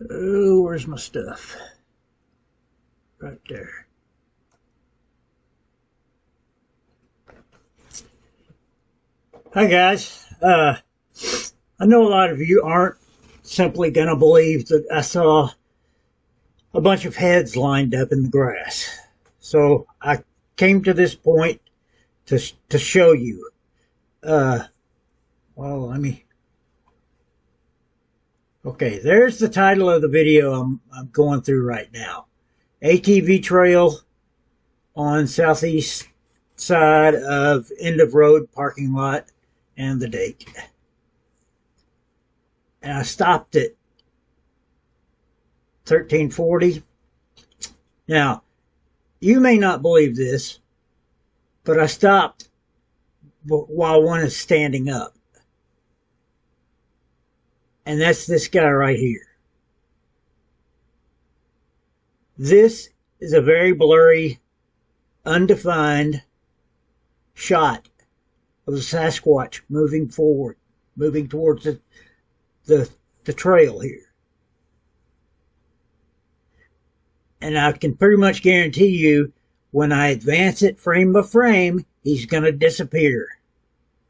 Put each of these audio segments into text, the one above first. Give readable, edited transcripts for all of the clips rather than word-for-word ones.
Oh, where's my stuff? Right there. Hi guys. I know a lot of you aren't simply going to believe that I saw a bunch of heads lined up in the grass. So I came to this point to show you. Uh, well, let me. Okay, there's the title of the video I'm going through right now. ATV trail on southeast side of end of road parking lot and the date. And I stopped at 1340. Now, you may not believe this, but I stopped while one is standing up. And that's this guy right here. This is a very blurry, undefined shot of a Sasquatch moving forward, moving towards the trail here. And I can pretty much guarantee you, when I advance it frame by frame, he's going to disappear.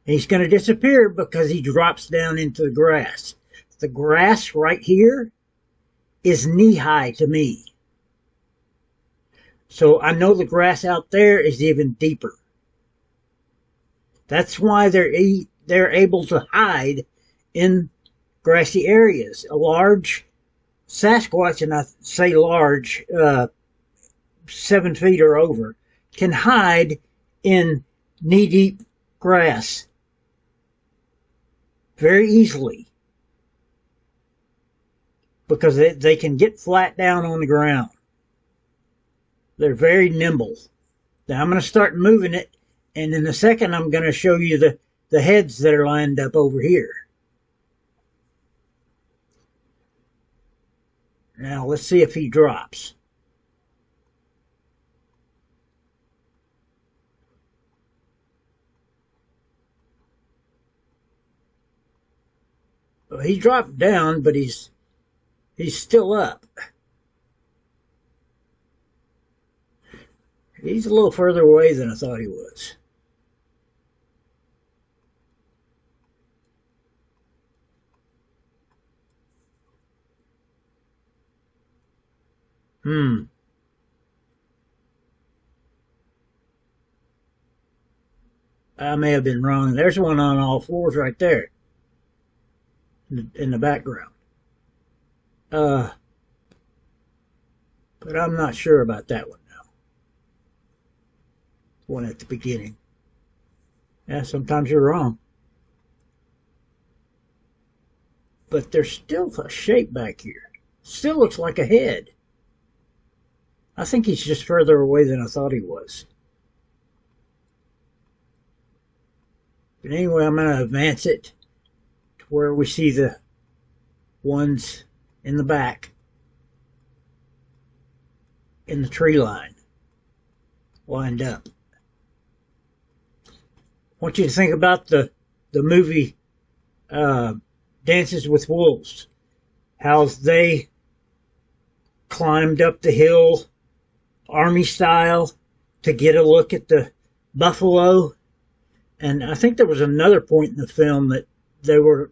And he's going to disappear because he drops down into the grass. The grass right here is knee-high to me. So I know the grass out there is even deeper. That's why they're able to hide in grassy areas. A large Sasquatch, and I say large, 7 feet or over, can hide in knee-deep grass very easily because they can get flat down on the ground. They're very nimble. Now I'm going to start moving it, and in a second I'm going to show you the heads that are lined up over here. Now let's see if he drops. Well, he dropped down, but he's still up. He's a little further away than I thought he was. I may have been wrong. There's one on all fours right there in the background. But I'm not sure about that one now. One at the beginning. Yeah, sometimes you're wrong. But there's still a shape back here. Still looks like a head. I think he's just further away than I thought he was. But anyway, I'm going to advance it to where we see the ones in the back in the tree line lined up. I want you to think about the movie Dances with Wolves. How they climbed up the hill army style to get a look at the buffalo. And I think there was another point in the film that they were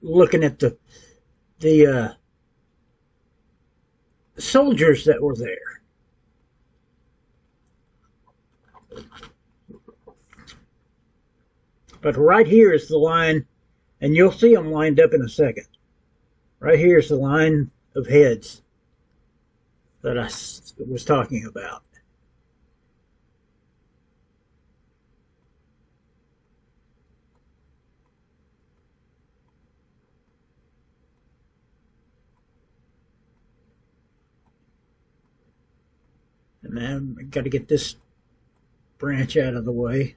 looking at the soldiers that were there. But right here is the line, and you'll see them lined up in a second. Right here is the line of heads that I was talking about. And then I got to get this branch out of the way.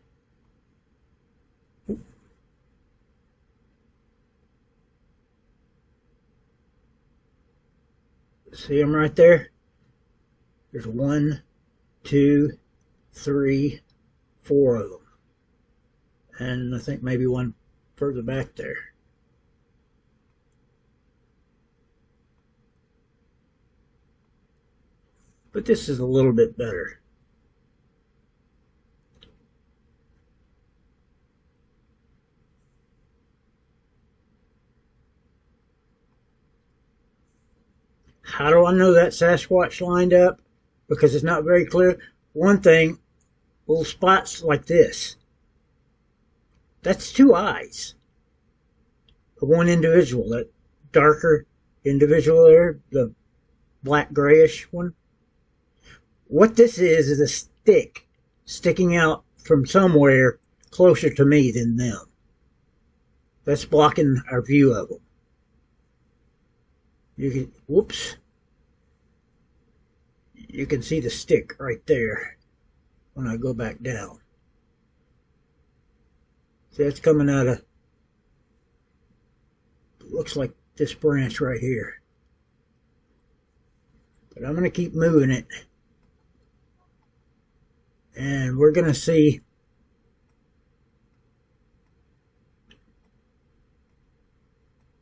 See them right there? There's 1, 2, 3, 4 of them. And I think maybe one further back there. but this is a little bit better. How do I know that Sasquatch lined up? Because it's not very clear. One thing, little spots like this. That's two eyes of one individual. That darker individual there, the black grayish one. What this is a stick sticking out from somewhere closer to me than them. That's blocking our view of them. You can, whoops. You can see the stick right there when I go back down. See, that's coming out of, looks like this branch right here. But I'm going to keep moving it. And we're going to see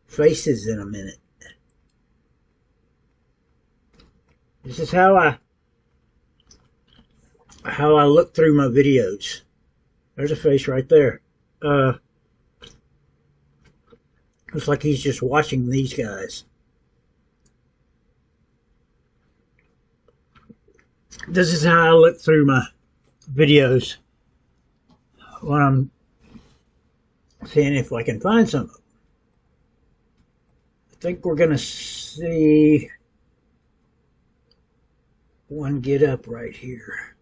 faces in a minute. This is how I look through my videos. There's a face right there. Looks like he's just watching these guys. This is how I look through my videos when I'm seeing if I can find some. I think we're going to see one get up right here.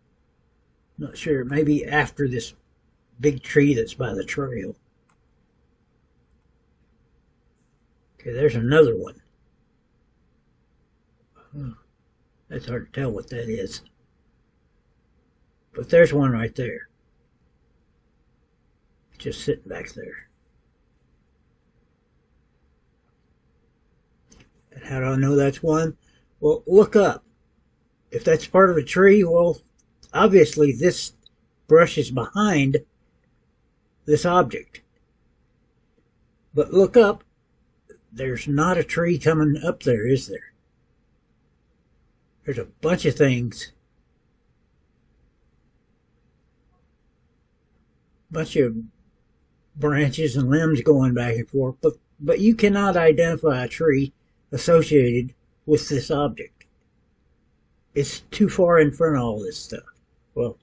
Not sure, maybe after this big tree that's by the trail. Okay, there's another one. That's hard to tell what that is. But there's one right there. Just sitting back there. And how do I know that's one? Well, look up. If that's part of a tree, well, obviously this brush is behind this object. But look up. There's not a tree coming up there, is there? There's a bunch of things. Bunch of branches and limbs going back and forth. But you cannot identify a tree associated with this object. It's too far in front of all this stuff. Well,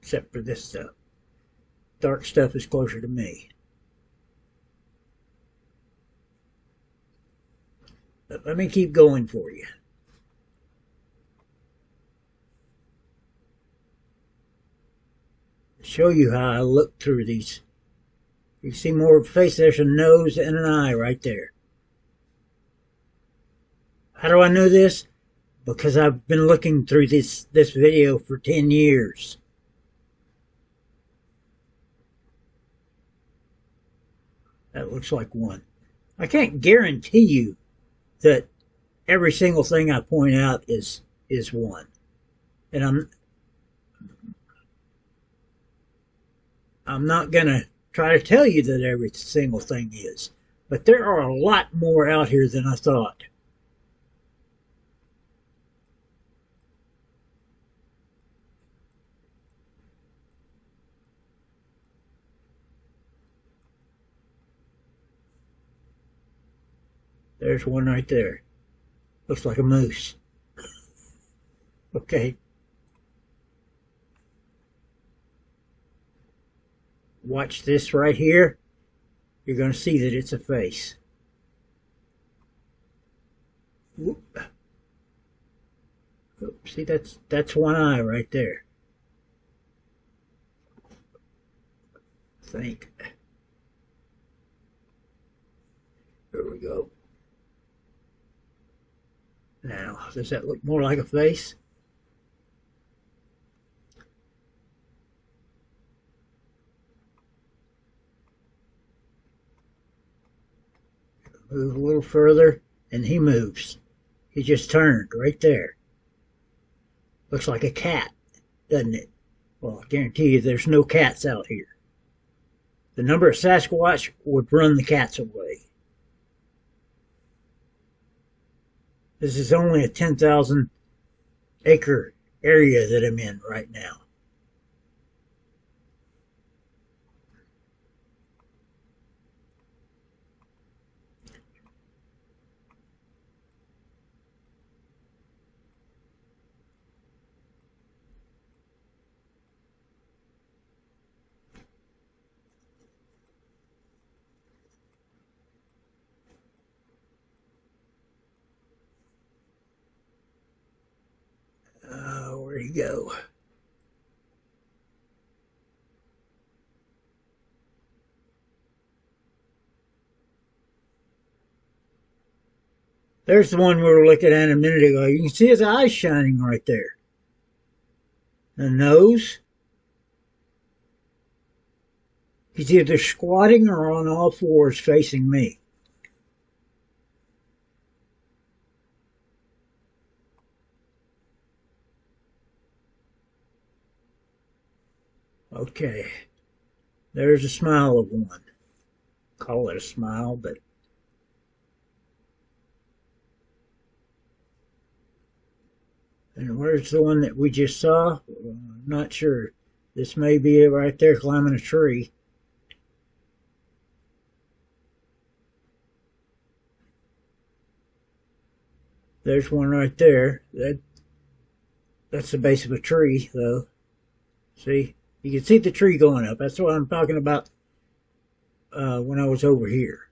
except for this stuff. Dark stuff is closer to me. But let me keep going for you. Show you how I look through these. You see more of a face. There's a nose and an eye right there. How do I know this? Because I've been looking through this video for 10 years. That looks like one. I can't guarantee you that every single thing I point out is one. And I'm not going to try to tell you that every single thing is. But there are a lot more out here than I thought. There's one right there. Looks like a moose. Okay. Watch this right here. You're going to see that it's a face. Whoop. Oops, see, that's one eye right there. I think. There we go. Now, does that look more like a face? Move a little further, and he moves. He just turned right there. Looks like a cat, doesn't it? Well, I guarantee you there's no cats out here. The number of Sasquatch would run the cats away. This is only a 10,000 acre area that I'm in right now. Where'd he go? There's the one we were looking at a minute ago. You can see his eyes shining right there. The nose. He's either squatting or on all fours facing me. Okay. There's a smile of one. Call it a smile, but and where's the one that we just saw? I'm not sure. This may be it right there climbing a tree. There's one right there. That's the base of a tree, though. See? You can see the tree going up. That's what I'm talking about when I was over here.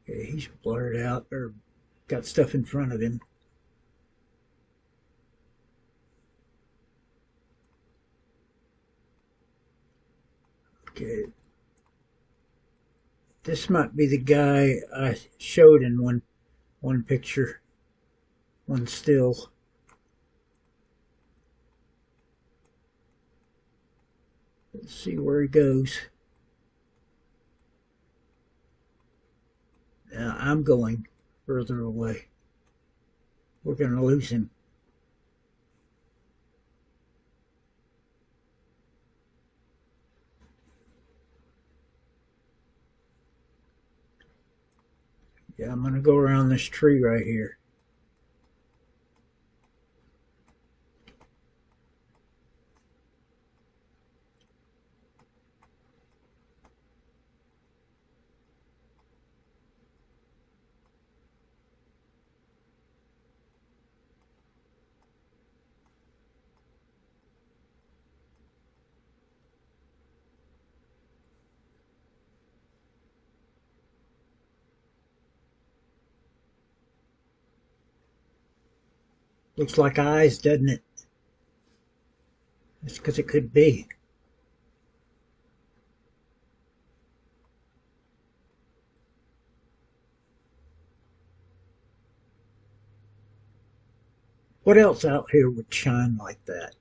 Okay, he's blurred out or got stuff in front of him. Okay. This might be the guy I showed in one picture, one still. Let's see where he goes. Now I'm going further away. We're going to lose him. Yeah, I'm going to go around this tree right here. Looks like eyes, doesn't it? That's because it could be. What else out here would shine like that?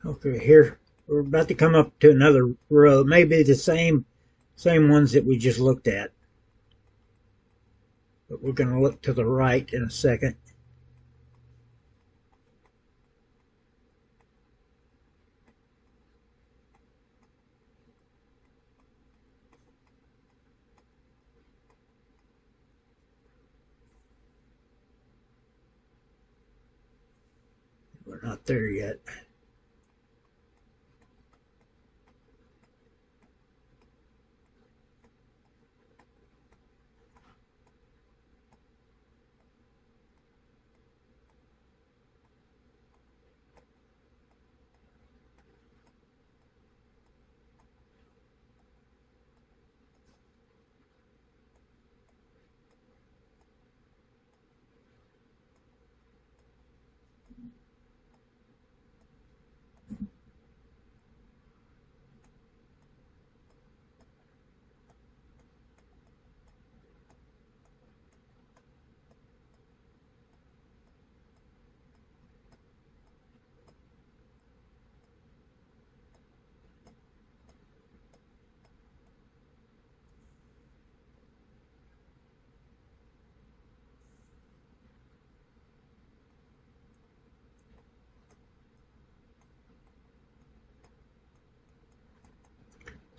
Okay, here we're about to come up to another row. Maybe the same ones that we just looked at. But we're going to look to the right in a second. We're not there yet.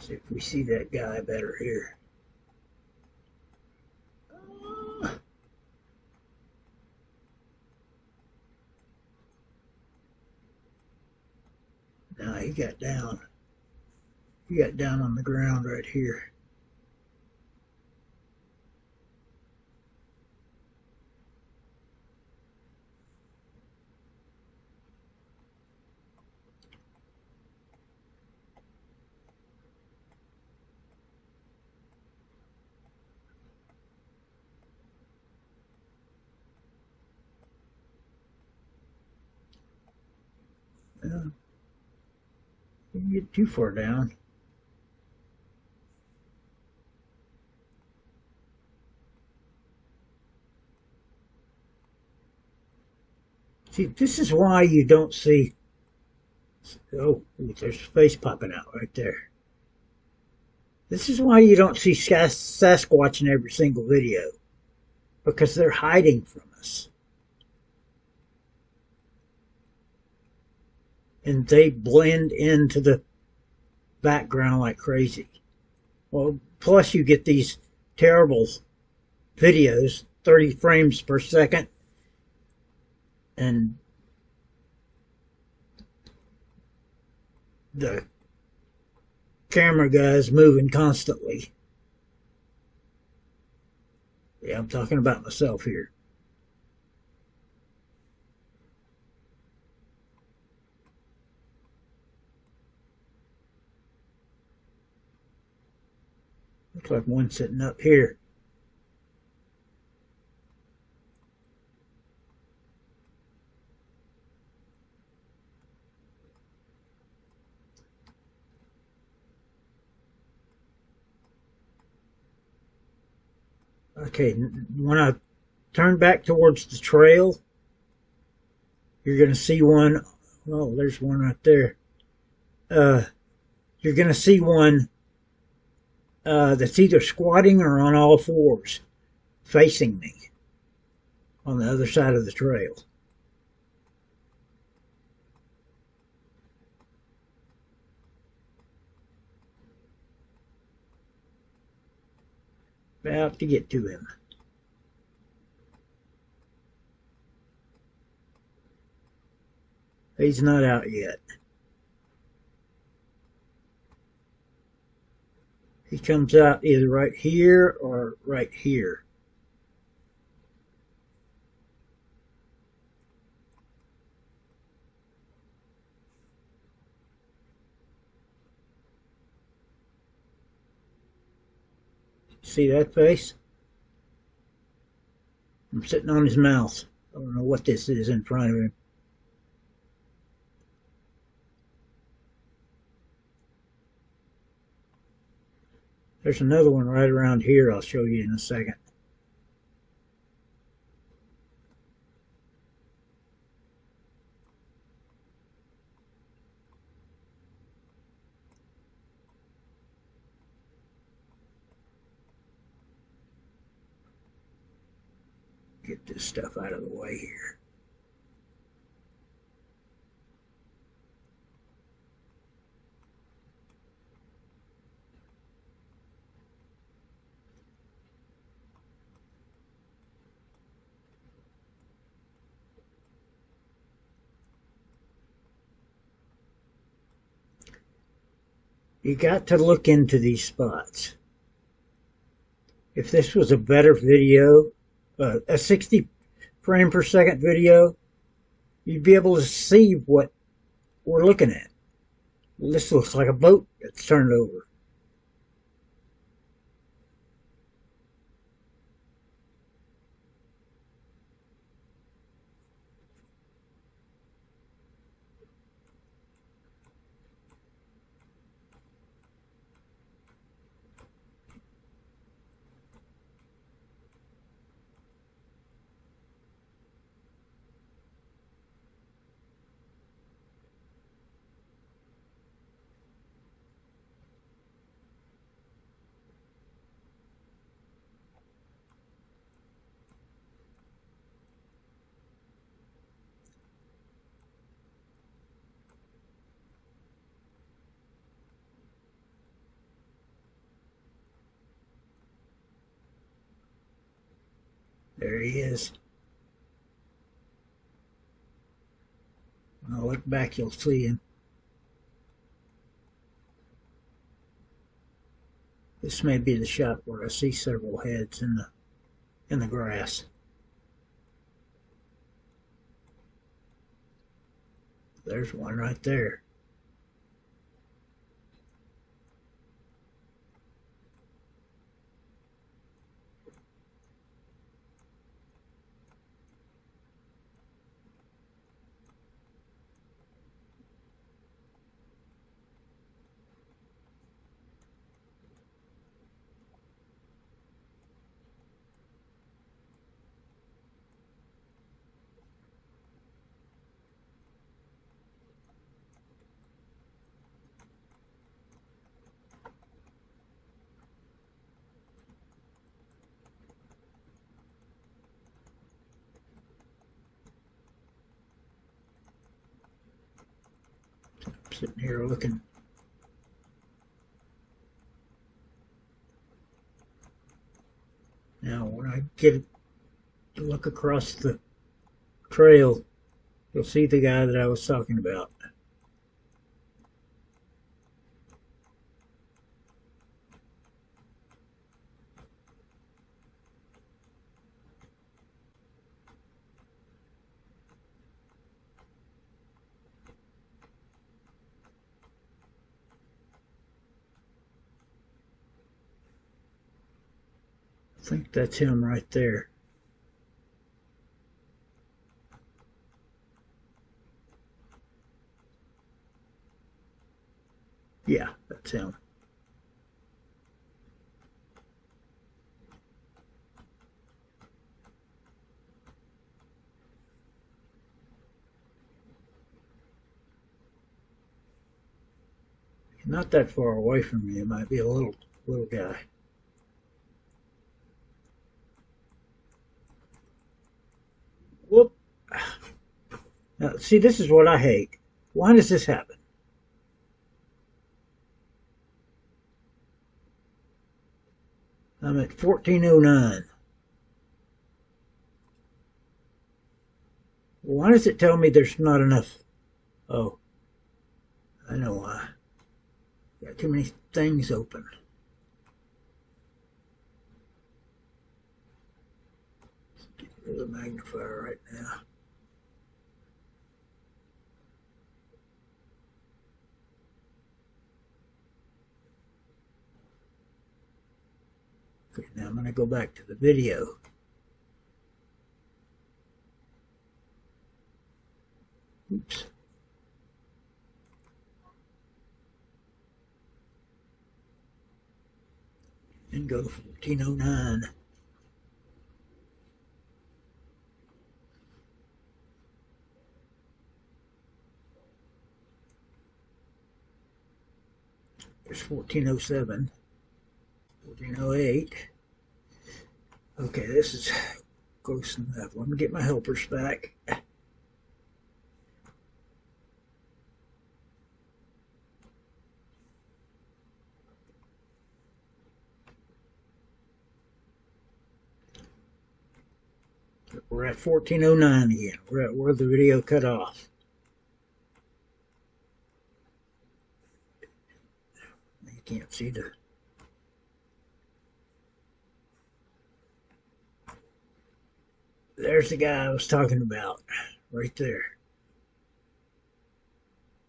See if we see that guy better here. Now he got down. He got down on the ground right here. Well, didn't get too far down. See, this is why you don't see. Oh, there's a face popping out right there. This is why you don't see Sasquatch in every single video, because they're hiding from us. And they blend into the background like crazy. Well, plus you get these terrible videos, 30 frames per second, and the camera guy's moving constantly. Yeah, I'm talking about myself here. Looks like one sitting up here. Okay, when I turn back towards the trail, you're going to see one. Oh, there's one right there. You're going to see one that's either squatting or on all fours, facing me on the other side of the trail. About to get to him. He's not out yet. He comes out either right here or right here. See that face? I'm sitting on his mouth. I don't know what this is in front of him. There's another one right around here I'll show you in a second. Get this stuff out of the way here. You got to look into these spots. If this was a better video, a 60 frame per second video, you'd be able to see what we're looking at. This looks like a boat that's turned over. There he is. When I look back, you'll see him. This may be the shot where I see several heads in the grass. There's one right there. Sitting here looking. Now, when I get to look across the trail, you'll see the guy that I was talking about. I think that's him right there. Yeah, that's him. He's not that far away from me. It might be a little guy. Whoop. Now, see, this is what I hate. Why does this happen? I'm at 1409. Why does it tell me there's not enough? Oh, I know why. Got too many things open. Let's get rid of the magnifier right now. Okay, now I'm going to go back to the video. Oops. And go to 1409. There's 1407. 1408. Okay, this is close enough. Let me get my helpers back. We're at 1409 again. We're at where the video cut off. You can't see the... There's the guy I was talking about, right there.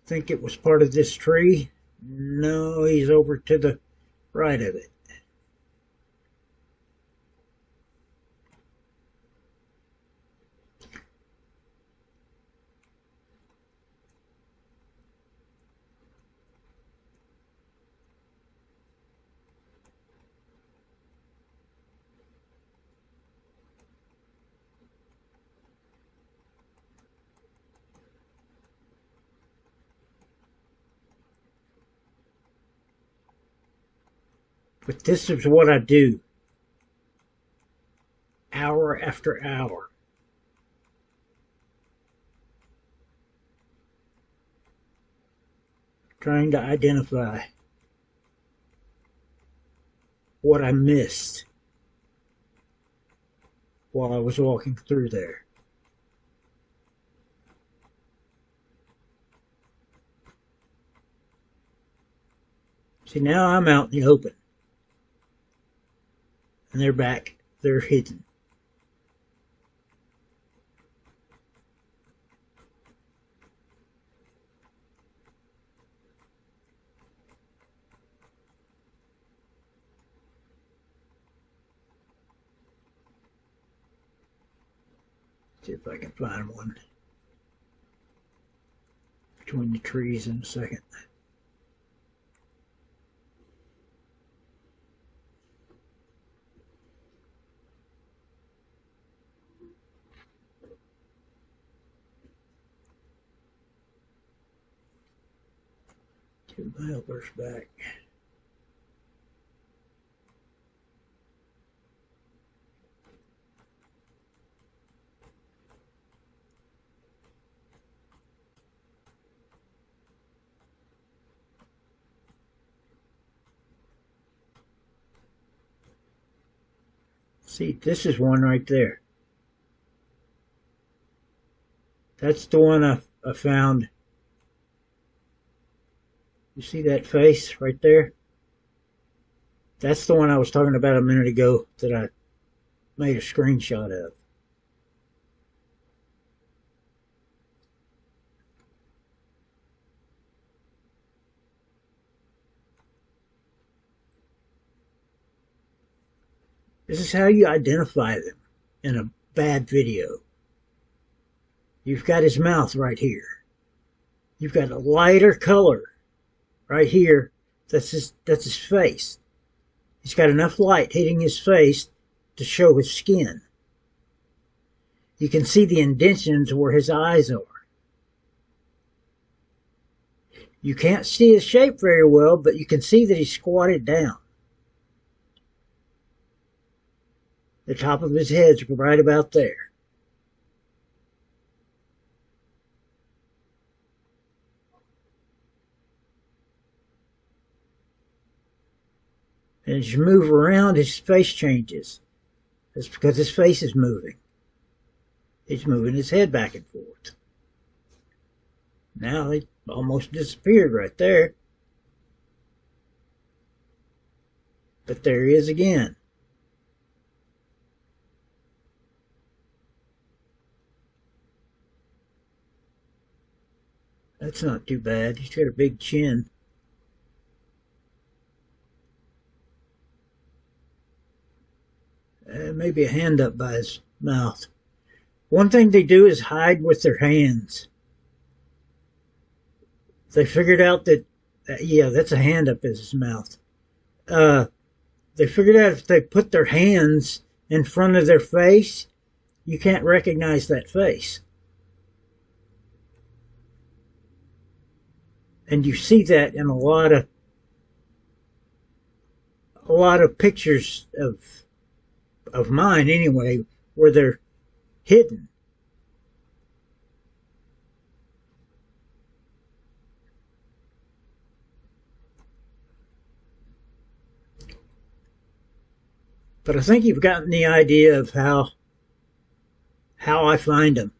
Think it was part of this tree? No, he's over to the right of it. But this is what I do, hour after hour. Trying to identify what I missed. while I was walking through there. See, now I'm out in the open. And they're back. They're hidden. See if I can find one between the trees in a second. Two milers back. See, this is one right there. That's the one I found. You see that face right there? That's the one I was talking about a minute ago that I made a screenshot of. This is how you identify them in a bad video. You've got his mouth right here. You've got a lighter color right here. That's his face. He's got enough light hitting his face to show his skin. You can see the indentions where his eyes are. You can't see his shape very well, but you can see that he's squatted down. The top of his head's right about there. And as you move around, his face changes. That's because his face is moving. He's moving his head back and forth. Now he almost disappeared right there. But there he is again. That's not too bad. He's got a big chin. Maybe a hand up by his mouth. One thing they do is hide with their hands. They figured out that, yeah, that's a hand up in his mouth. They figured out if they put their hands in front of their face, you can't recognize that face. And you see that in a lot of pictures of mine anyway, where they're hidden. But I think you've gotten the idea of how I find them.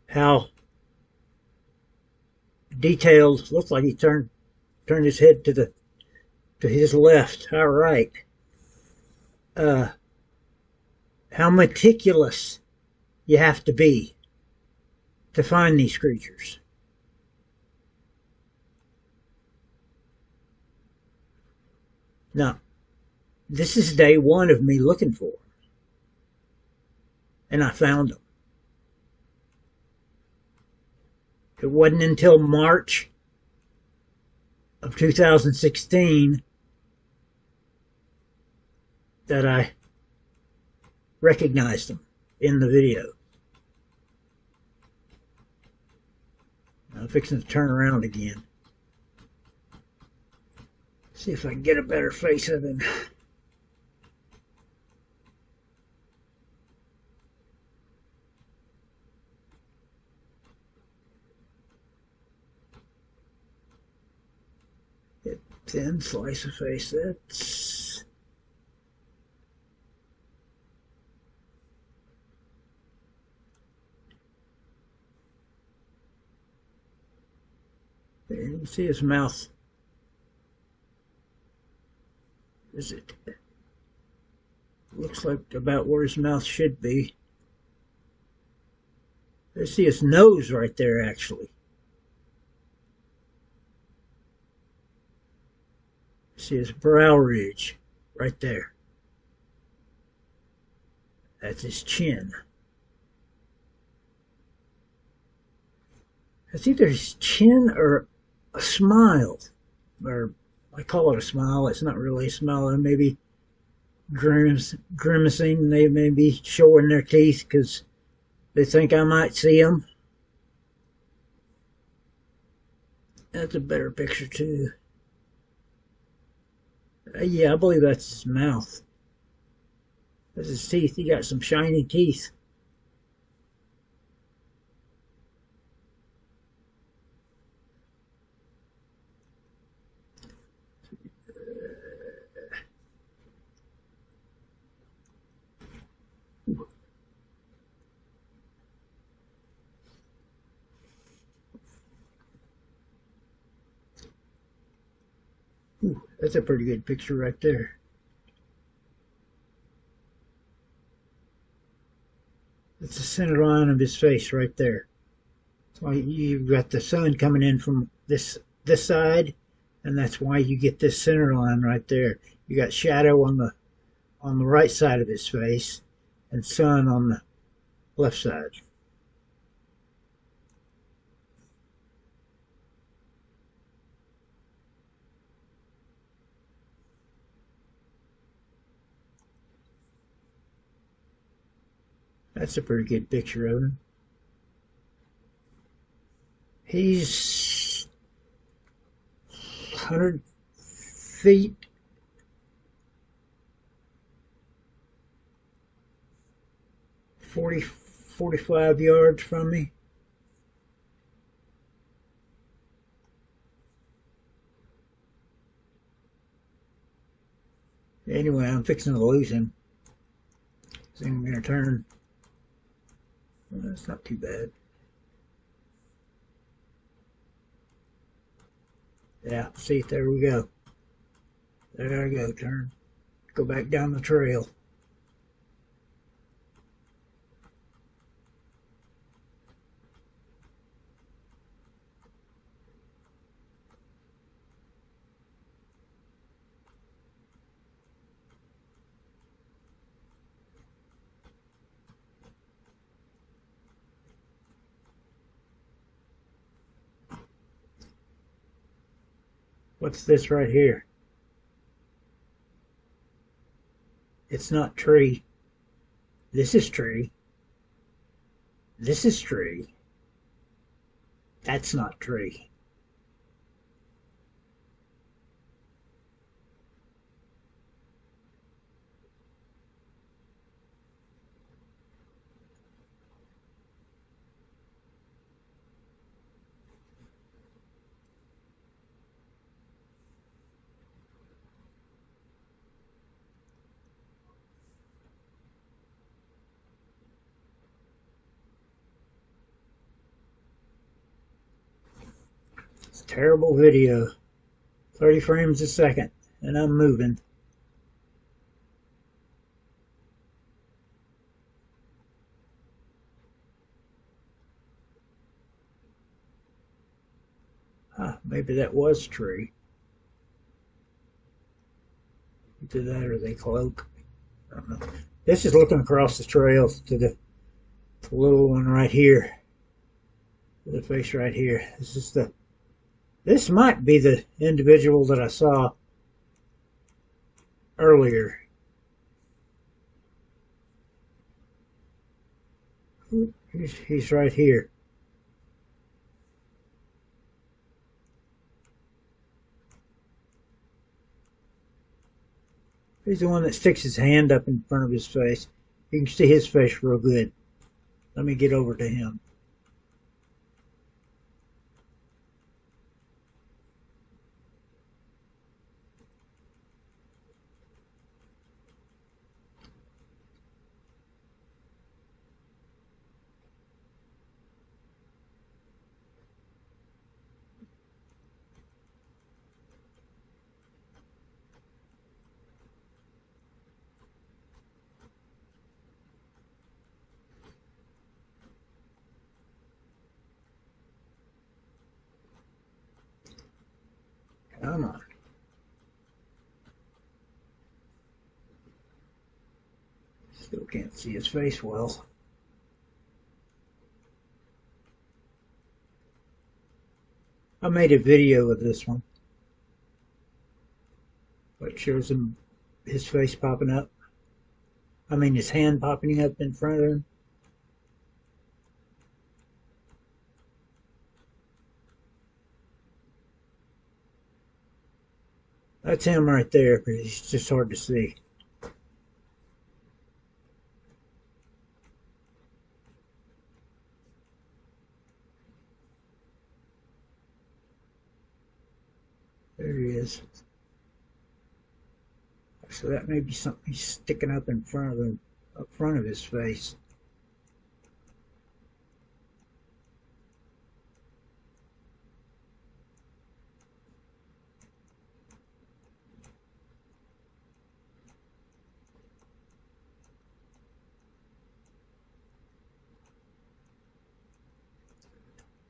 How detailed. Looks like he turned his head to his left, our right. How meticulous you have to be to find these creatures. Now, this is day one of me looking for them. And I found them. It wasn't until March of 2016 that I recognized them in the video. I'm fixing to turn around again. See if I can get a better face of him. Thin slice of face. You see his mouth. Is it? Looks like about where his mouth should be. I see his nose right there, actually. See his brow ridge right there. That's his chin. It's either his chin or a smile. Or I call it a smile. It's not really a smile. It may be grimacing. They may be showing their teeth because they think I might see them. That's a better picture too. Yeah, I believe that's his mouth. That's his teeth. He got some shiny teeth. Ooh, that's a pretty good picture right there. That's the center line of his face right there. So you've got the sun coming in from this side, and that's why you get this center line right there. You got shadow on the right side of his face, and sun on the left side. That's a pretty good picture of him. He's 100 feet. 45 yards from me. Anyway, I'm fixing to lose him. So I'm going to turn. Well, that's not too bad. Yeah, see, there we go. There I go, turn. Go back down the trail. What's this right here? It's not tree. This is tree. This is tree. That's not tree. It's a terrible video. 30 frames a second, and I'm moving. Huh, maybe that was tree. Either that or they cloak. I don't know. This is looking across the trail to the little one right here. The face right here. This might be the individual that I saw earlier. He's right here. He's the one that sticks his hand up in front of his face. You can see his face real good. Let me get over to him. Come on. Still can't see his face well. I made a video of this one. It shows him, his face popping up. I mean his hand popping up in front of him. That's him right there, but he's just hard to see. There he is. So that may be something sticking up in front of him, up front of his face.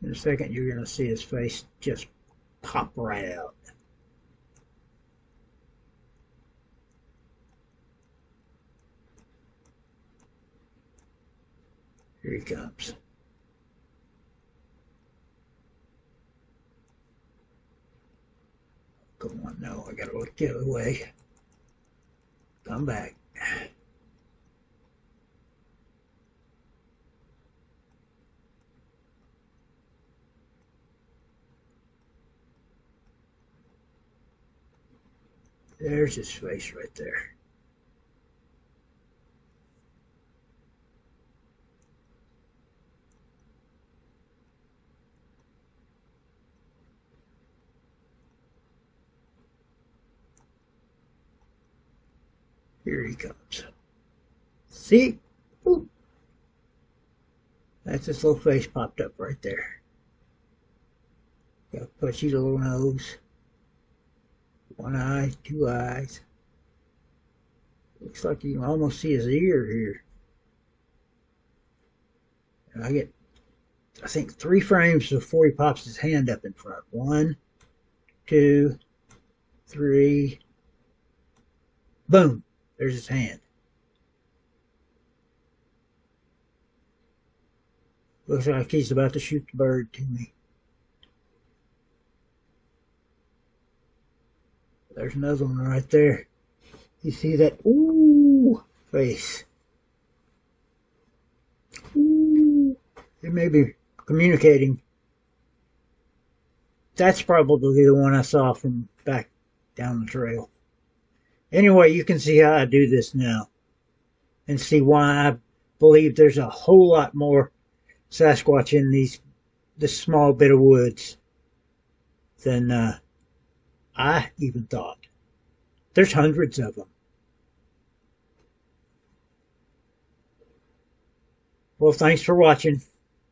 In a second, you're going to see his face just pop right out. Here he comes. Come on, no, I gotta look the other way. Come back. There's his face right there. Here he comes. See? Ooh. That's his little face popped up right there. Got a pudgy little nose. One eye, two eyes. Looks like you can almost see his ear here. And I get, I think, 3 frames before he pops his hand up in front. 1, 2, 3. Boom. There's his hand. Looks like he's about to shoot the bird to me. There's another one right there. You see that? Ooh, face. Ooh. It may be communicating. That's probably the one I saw from back down the trail. Anyway, you can see how I do this now. And see why I believe there's a whole lot more Sasquatch in this small bit of woods than I even thought. There's hundreds of them. Well, thanks for watching.